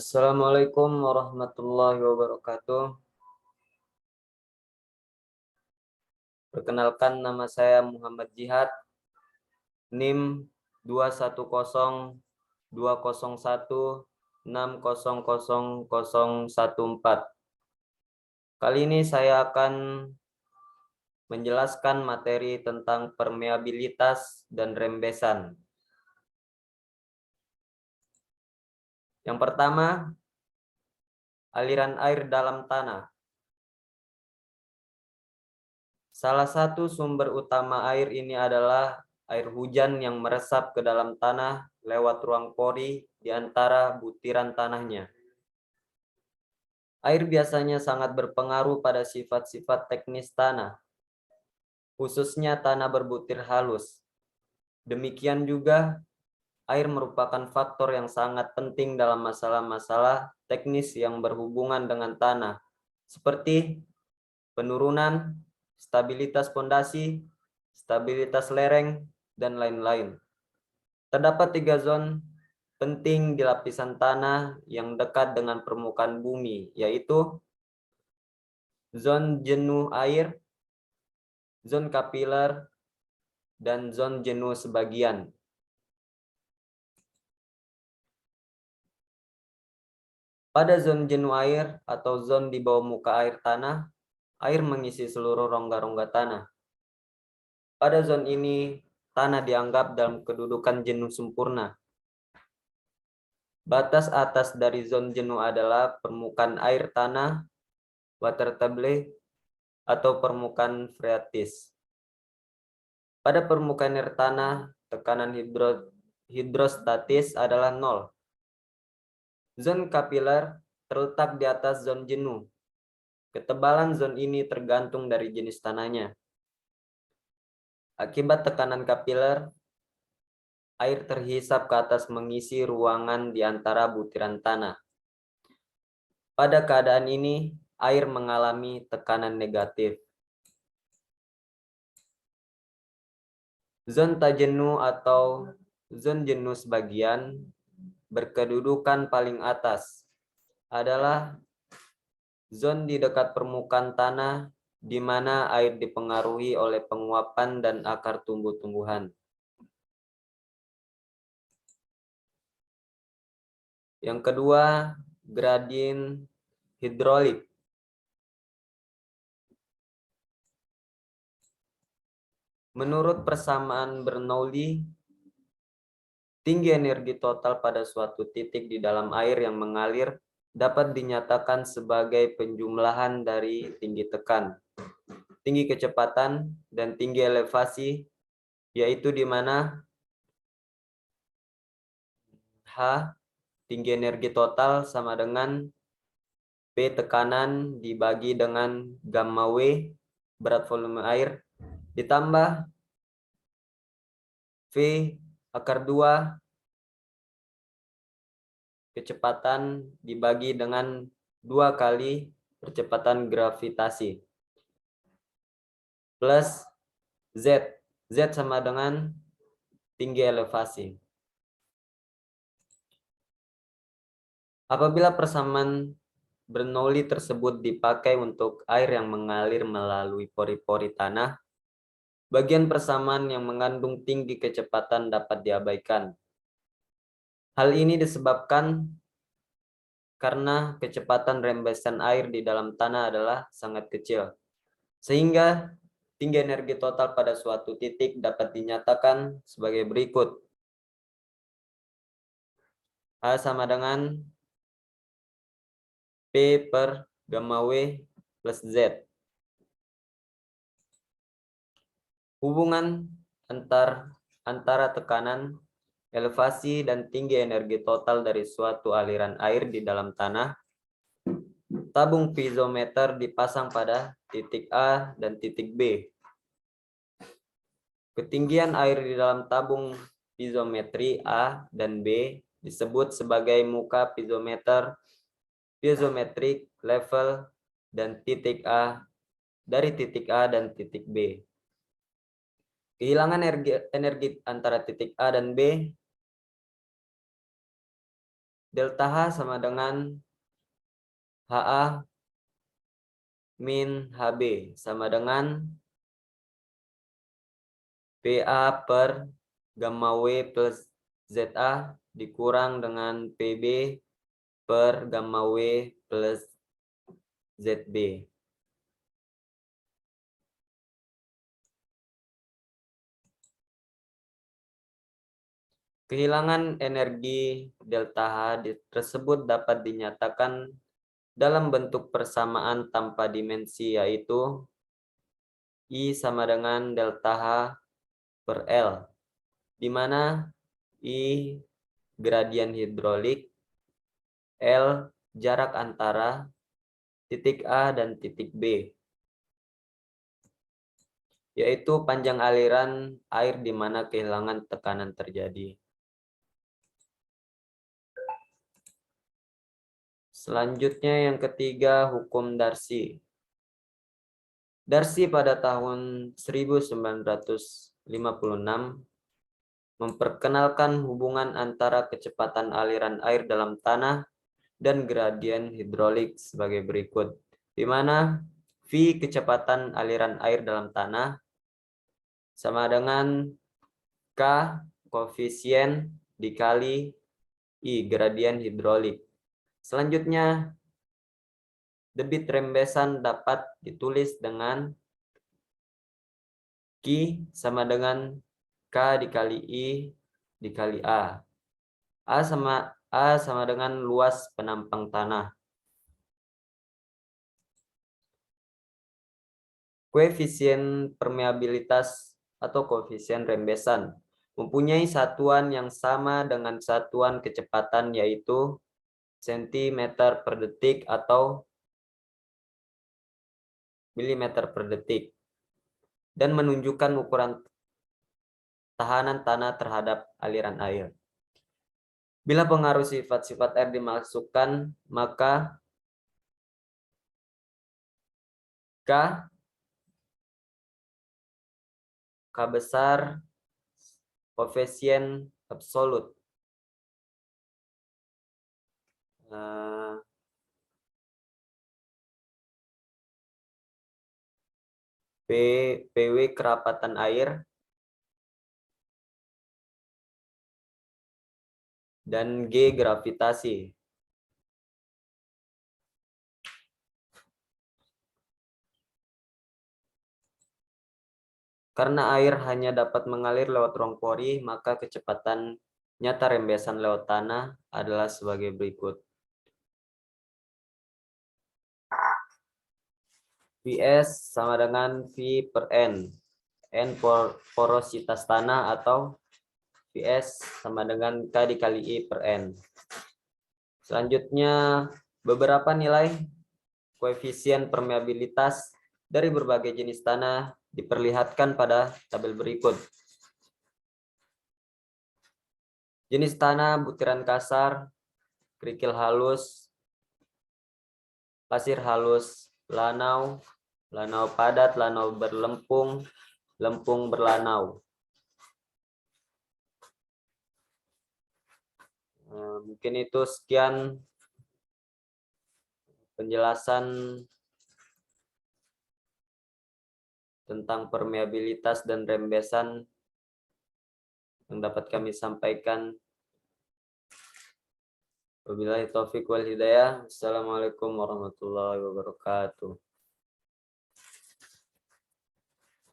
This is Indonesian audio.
Assalamualaikum warahmatullahi wabarakatuh. Perkenalkan, nama saya Muhammad Jihad, NIM 2102016000014. Kali ini saya akan menjelaskan materi tentang permeabilitas dan rembesan. Yang pertama, aliran air dalam tanah. Salah satu sumber utama air ini adalah air hujan yang meresap ke dalam tanah lewat ruang pori di antara butiran tanahnya. Air biasanya sangat berpengaruh pada sifat-sifat teknis tanah, khususnya tanah berbutir halus. Demikian juga, air merupakan faktor yang sangat penting dalam masalah-masalah teknis yang berhubungan dengan tanah, seperti penurunan, stabilitas pondasi, stabilitas lereng, dan lain-lain. Terdapat 3 zon penting di lapisan tanah yang dekat dengan permukaan bumi, yaitu zon jenuh air, zon kapiler, dan zon jenuh sebagian. Pada zon jenuh air atau zon di bawah muka air tanah, air mengisi seluruh rongga-rongga tanah. Pada zon ini, tanah dianggap dalam kedudukan jenuh sempurna. Batas atas dari zon jenuh adalah permukaan air tanah, water table, atau permukaan freatis. Pada permukaan air tanah, tekanan hidrostatis adalah 0. Zon kapiler terletak di atas zon jenuh. Ketebalan zon ini tergantung dari jenis tanahnya. Akibat tekanan kapiler, air terhisap ke atas mengisi ruangan di antara butiran tanah. Pada keadaan ini, air mengalami tekanan negatif. Zon tak jenuh atau zon jenuh sebagian berkedudukan paling atas adalah zon di dekat permukaan tanah di mana air dipengaruhi oleh penguapan dan akar tumbuh-tumbuhan. Yang kedua, gradien hidrolik. Menurut persamaan Bernoulli, tinggi energi total pada suatu titik di dalam air yang mengalir dapat dinyatakan sebagai penjumlahan dari tinggi tekan, tinggi kecepatan, dan tinggi elevasi, yaitu di mana H, tinggi energi total, sama dengan P, tekanan, dibagi dengan gamma W, berat volume air, ditambah V akar 2, kecepatan, dibagi dengan 2 kali percepatan gravitasi, plus Z. Z sama dengan tinggi elevasi. Apabila persamaan Bernoulli tersebut dipakai untuk air yang mengalir melalui pori-pori tanah, bagian persamaan yang mengandung tinggi kecepatan dapat diabaikan. Hal ini disebabkan karena kecepatan rembesan air di dalam tanah adalah sangat kecil, sehingga tinggi energi total pada suatu titik dapat dinyatakan sebagai berikut. A sama dengan P per gamma W plus Z. Hubungan antara tekanan, elevasi, dan tinggi energi total dari suatu aliran air di dalam tanah. Tabung piezometer dipasang pada titik A dan titik B. Ketinggian air di dalam tabung piezometri A dan B disebut sebagai muka piezometer, piezometric level, dan titik A dari titik A dan titik B. Kehilangan energi antara titik A dan B delta H sama dengan HA min HB sama dengan PA per gamma W plus ZA dikurang dengan PB per gamma W plus ZB. Kehilangan energi delta H tersebut dapat dinyatakan dalam bentuk persamaan tanpa dimensi, yaitu I sama dengan delta H per L, di mana I gradien hidrolik, L jarak antara titik A dan titik B, yaitu panjang aliran air di mana kehilangan tekanan terjadi. Selanjutnya yang ketiga, hukum Darcy. Darcy pada tahun 1956 memperkenalkan hubungan antara kecepatan aliran air dalam tanah dan gradien hidrolik sebagai berikut, di mana V kecepatan aliran air dalam tanah sama dengan K koefisien dikali I gradien hidrolik. Selanjutnya, debit rembesan dapat ditulis dengan Q sama dengan K dikali I dikali A. A sama dengan luas penampang tanah. Koefisien permeabilitas atau koefisien rembesan mempunyai satuan yang sama dengan satuan kecepatan, yaitu cm per detik atau milimeter per detik, dan menunjukkan ukuran tahanan tanah terhadap aliran air. Bila pengaruh sifat-sifat air dimasukkan, maka K besar koefisien absolut. PW kerapatan air dan G gravitasi. Karena air hanya dapat mengalir lewat ruang pori, maka kecepatan nyata rembesan lewat tanah adalah sebagai berikut. Vs sama dengan V per N. N porositas tanah, atau Vs sama dengan K dikali I per N. Selanjutnya, beberapa nilai koefisien permeabilitas dari berbagai jenis tanah diperlihatkan pada tabel berikut. Jenis tanah: butiran kasar, kerikil halus, pasir halus, lanau, lanau padat, lanau berlempung, lempung berlanau. Mungkin itu sekian penjelasan tentang permeabilitas dan rembesan yang dapat kami sampaikan. Wabillahi taufiq wal hidayah. Assalamualaikum warahmatullahi wabarakatuh.